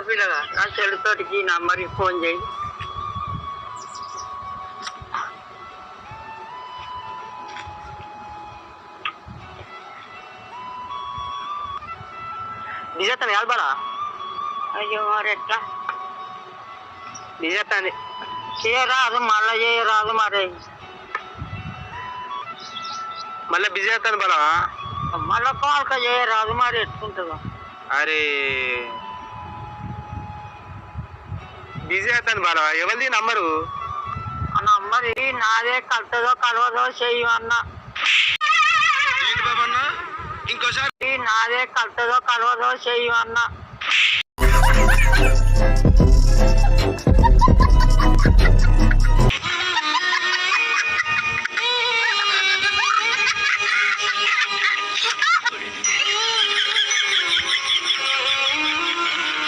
పిల్లగా నా చెల్లితోటికి నంబర్కి ఫోన్ చేయి. నిజేస్తాను కాదు బాలా. అయ్యో మరి ఎట్లా నిజేస్తాను చేయరాదు, మళ్ళా చేయరాదు మరి. మళ్ళీ బిజీ చేస్తాను బాలా. మళ్ళా కాల్క చేయరాదు మరి ఎట్టుకుంటుందో. అరే బిజీ అవుతాను బాలా. ఎవరిది నంబరు? ఆ నంబర్ నాదే, కలుతుందో కలవదో చెయ్యమన్నా. ఏంటి బాబన్నా ఇంకోసారి? నాదే, కలుతుందో కలవదో చెయ్యమన్నా.